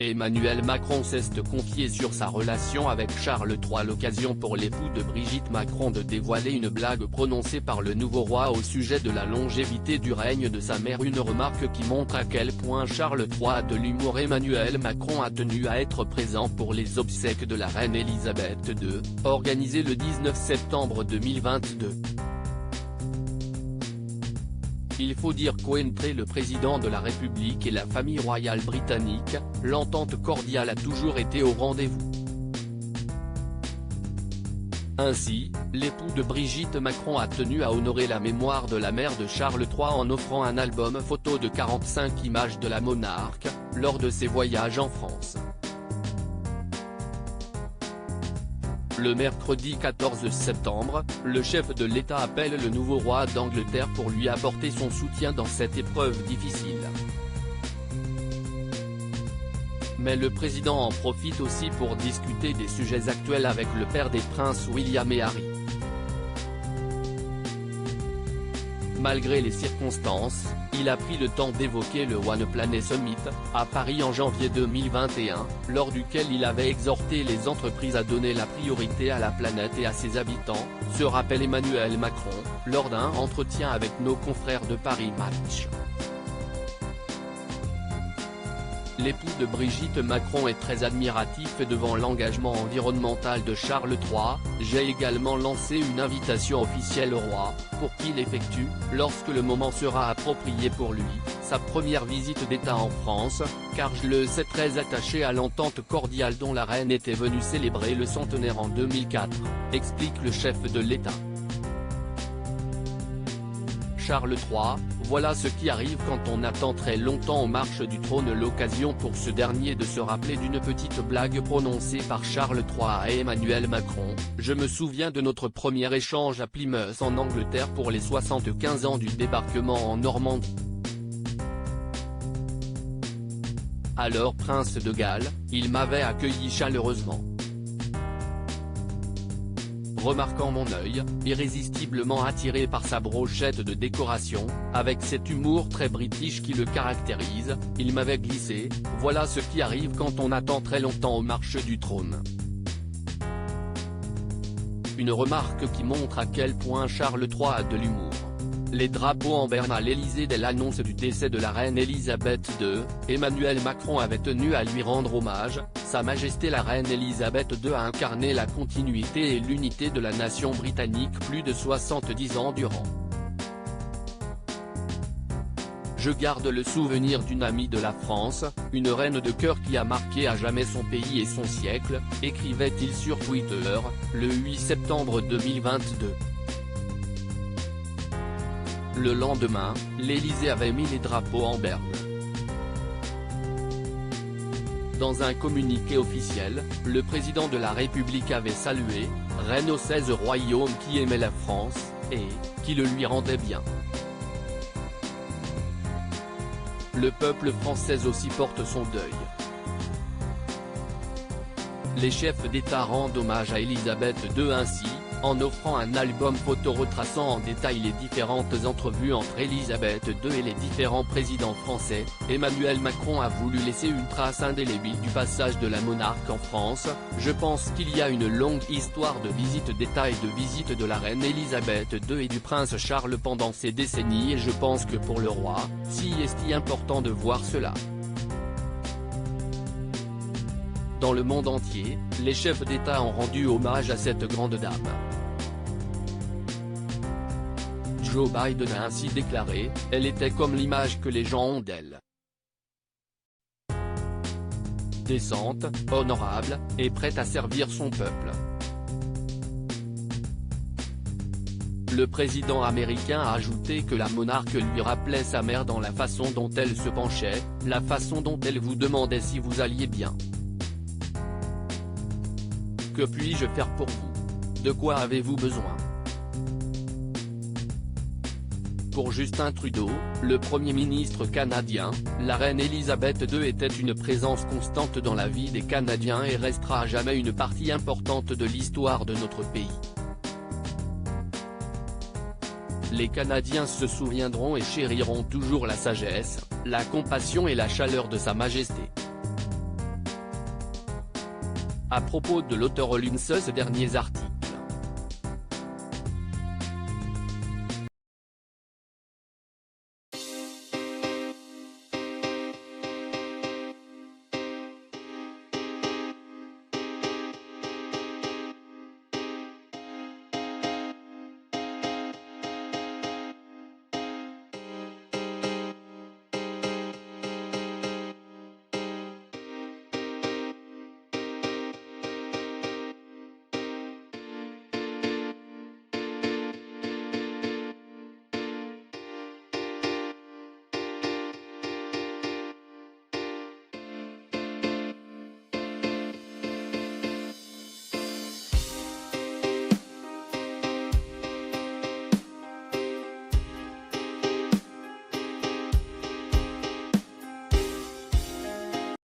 Emmanuel Macron s'est confié sur sa relation avec Charles III, l'occasion pour l'époux de Brigitte Macron de dévoiler une blague prononcée par le nouveau roi au sujet de la longévité du règne de sa mère, une remarque qui montre à quel point Charles III a de l'humour. Emmanuel Macron a tenu à être présent pour les obsèques de la reine Elisabeth II, organisées le 19 septembre 2022. Il faut dire qu'entre le président de la République et la famille royale britannique, l'entente cordiale a toujours été au rendez-vous. Ainsi, l'époux de Brigitte Macron a tenu à honorer la mémoire de la mère de Charles III en offrant un album photo de 45 images de la monarque, lors de ses voyages en France. Le mercredi 14 septembre, le chef de l'État appelle le nouveau roi d'Angleterre pour lui apporter son soutien dans cette épreuve difficile. Mais le président en profite aussi pour discuter des sujets actuels avec le père des princes William et Harry. Malgré les circonstances, il a pris le temps d'évoquer le One Planet Summit, à Paris en janvier 2021, lors duquel il avait exhorté les entreprises à donner la priorité à la planète et à ses habitants, se rappelle Emmanuel Macron, lors d'un entretien avec nos confrères de Paris Match. L'époux de Brigitte Macron est très admiratif devant l'engagement environnemental de Charles III. J'ai également lancé une invitation officielle au roi, pour qu'il effectue, lorsque le moment sera approprié pour lui, sa première visite d'État en France, car je le sais très attaché à l'entente cordiale dont la reine était venue célébrer le centenaire en 2004, explique le chef de l'État. Charles III, voilà ce qui arrive quand on attend très longtemps aux marches du trône. L'occasion pour ce dernier de se rappeler d'une petite blague prononcée par Charles III à Emmanuel Macron. Je me souviens de notre premier échange à Plymouth en Angleterre pour les 75 ans du débarquement en Normandie. Alors prince de Galles, il m'avait accueilli chaleureusement. Remarquant mon œil, irrésistiblement attiré par sa brochette de décoration, avec cet humour très british qui le caractérise, il m'avait glissé « Voilà ce qui arrive quand on attend très longtemps aux marches du trône ». Une remarque qui montre à quel point Charles III a de l'humour. Les drapeaux en berne à l'Élysée. Dès l'annonce du décès de la reine Elisabeth II, Emmanuel Macron avait tenu à lui rendre hommage. Sa Majesté la reine Elisabeth II a incarné la continuité et l'unité de la nation britannique plus de 70 ans durant. Je garde le souvenir d'une amie de la France, une reine de cœur qui a marqué à jamais son pays et son siècle, écrivait-il sur Twitter, le 8 septembre 2022. Le lendemain, l'Élysée avait mis les drapeaux en berne. Dans un communiqué officiel, le président de la République avait salué « Reine aux 16 royaumes qui aimait la France, et qui le lui rendait bien ». Le peuple français aussi porte son deuil. Les chefs d'État rendent hommage à Elisabeth II ainsi, en offrant un album photo retraçant en détail les différentes entrevues entre Elisabeth II et les différents présidents français. Emmanuel Macron a voulu laisser une trace indélébile du passage de la monarque en France. Je pense qu'il y a une longue histoire de visites d'État et de visites de la reine Elisabeth II et du prince Charles pendant ces décennies, et je pense que pour le roi, c'est si important de voir cela. Dans le monde entier, les chefs d'État ont rendu hommage à cette grande dame. Joe Biden a ainsi déclaré « Elle était comme l'image que les gens ont d'elle. Décente, honorable, et prête à servir son peuple ». Le président américain a ajouté que la monarque lui rappelait sa mère dans la façon dont elle se penchait, la façon dont elle vous demandait si vous alliez bien. Que puis-je faire pour vous? De quoi avez-vous besoin? Pour Justin Trudeau, le Premier ministre canadien, la reine Elisabeth II était une présence constante dans la vie des Canadiens et restera à jamais une partie importante de l'histoire de notre pays. Les Canadiens se souviendront et chériront toujours la sagesse, la compassion et la chaleur de Sa Majesté. À propos de l'auteur, l'une de ces derniers articles